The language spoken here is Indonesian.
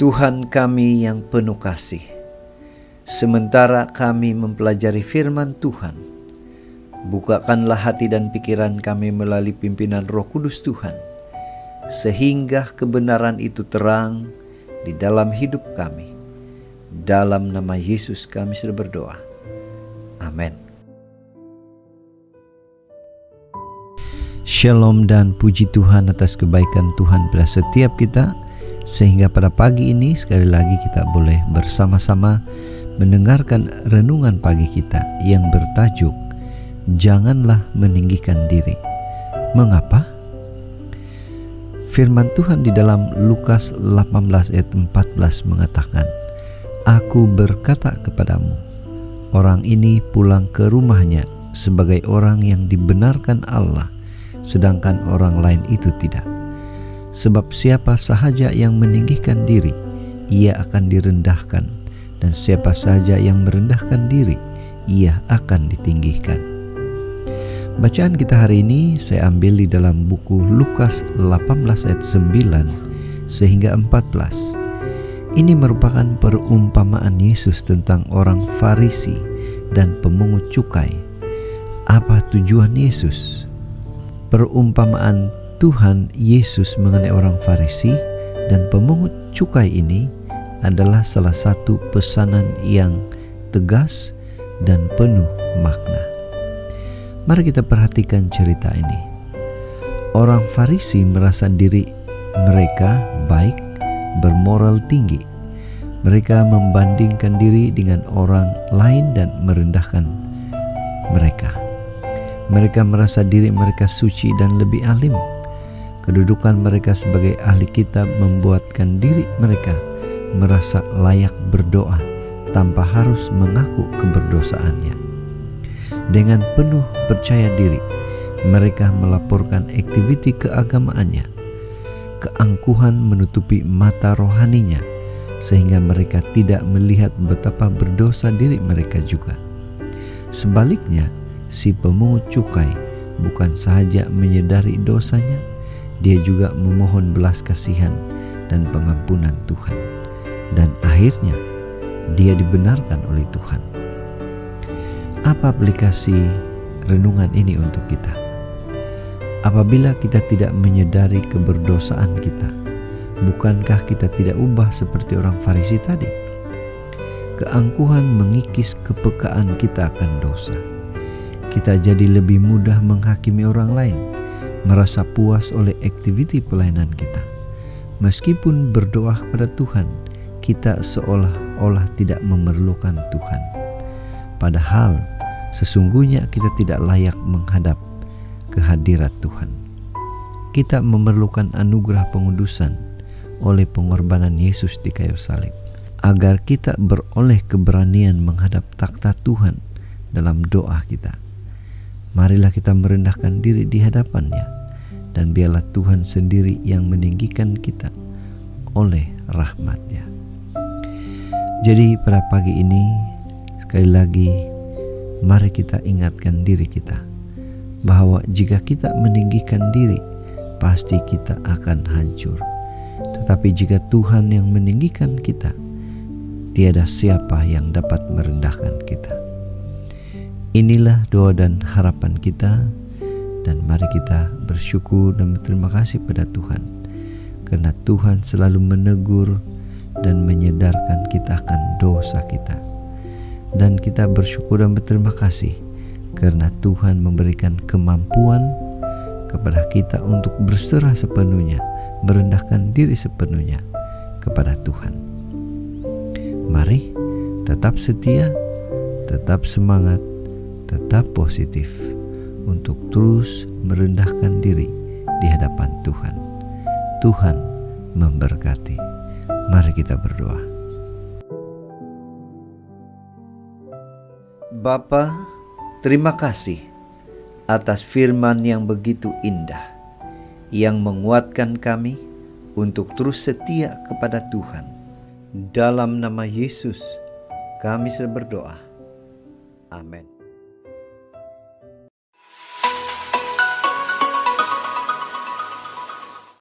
Tuhan kami yang penuh kasih, sementara kami mempelajari firman Tuhan, bukakanlah hati dan pikiran kami melalui pimpinan Roh Kudus Tuhan, sehingga kebenaran itu terang di dalam hidup kami. Dalam nama Yesus kami sudah berdoa. Amin. Shalom dan puji Tuhan atas kebaikan Tuhan pada setiap kita, sehingga pada pagi ini sekali lagi kita boleh bersama-sama mendengarkan renungan pagi kita yang bertajuk Janganlah Meninggikan Diri. Mengapa? Firman Tuhan di dalam Lukas 18 ayat 14 mengatakan, Aku berkata kepadamu, orang ini pulang ke rumahnya sebagai orang yang dibenarkan Allah, sedangkan orang lain itu tidak. Sebab siapa sahaja yang meninggikan diri, ia akan direndahkan, dan siapa sahaja yang merendahkan diri, ia akan ditinggikan. Bacaan kita hari ini saya ambil di dalam buku Lukas 18 ayat 9 sehingga 14. Ini merupakan perumpamaan Yesus tentang orang Farisi dan pemungut cukai. Apa tujuan Yesus? Perumpamaan Tuhan Yesus mengenai orang Farisi dan pemungut cukai ini adalah salah satu pesanan yang tegas dan penuh makna. Mari kita perhatikan cerita ini. Orang Farisi merasa diri mereka baik, bermoral tinggi. Mereka membandingkan diri dengan orang lain dan merendahkan mereka. Mereka merasa diri mereka suci dan lebih alim. Kedudukan mereka sebagai ahli kitab membuatkan diri mereka merasa layak berdoa tanpa harus mengaku keberdosaannya. Dengan penuh percaya diri, mereka melaporkan aktiviti keagamaannya. Keangkuhan menutupi mata rohaninya, sehingga mereka tidak melihat betapa berdosa diri mereka juga. Sebaliknya, si pemungut cukai bukan sahaja menyadari dosanya, dia juga memohon belas kasihan dan pengampunan Tuhan. Dan akhirnya, dia dibenarkan oleh Tuhan. Apa aplikasi renungan ini untuk kita? Apabila kita tidak menyadari keberdosaan kita, bukankah kita tidak ubah seperti orang Farisi tadi? Keangkuhan mengikis kepekaan kita akan dosa. Kita jadi lebih mudah menghakimi orang lain, merasa puas oleh aktiviti pelayanan kita. Meskipun berdoa kepada Tuhan, kita seolah-olah tidak memerlukan Tuhan. Padahal sesungguhnya kita tidak layak menghadap kehadirat Tuhan. Kita memerlukan anugerah pengudusan oleh pengorbanan Yesus di kayu salib, agar kita beroleh keberanian menghadap takhta Tuhan dalam doa kita. Marilah kita merendahkan diri di hadapan-Nya, dan biarlah Tuhan sendiri yang meninggikan kita oleh rahmat-Nya. Jadi pada pagi ini, sekali lagi, mari kita ingatkan diri kita, bahwa jika kita meninggikan diri, pasti kita akan hancur. Tetapi jika Tuhan yang meninggikan kita, tiada siapa yang dapat merendahkan kita. Inilah doa dan harapan kita, dan mari kita bersyukur dan berterima kasih pada Tuhan, karena Tuhan selalu menegur dan menyadarkan kita akan dosa kita. Dan kita bersyukur dan berterima kasih karena Tuhan memberikan kemampuan kepada kita untuk berserah sepenuhnya, merendahkan diri sepenuhnya kepada Tuhan. Mari tetap setia, tetap semangat, tetap positif untuk terus merendahkan diri di hadapan Tuhan. Tuhan memberkati. Mari kita berdoa. Bapa, terima kasih atas firman yang begitu indah, yang menguatkan kami untuk terus setia kepada Tuhan. Dalam nama Yesus kami berdoa. Amin.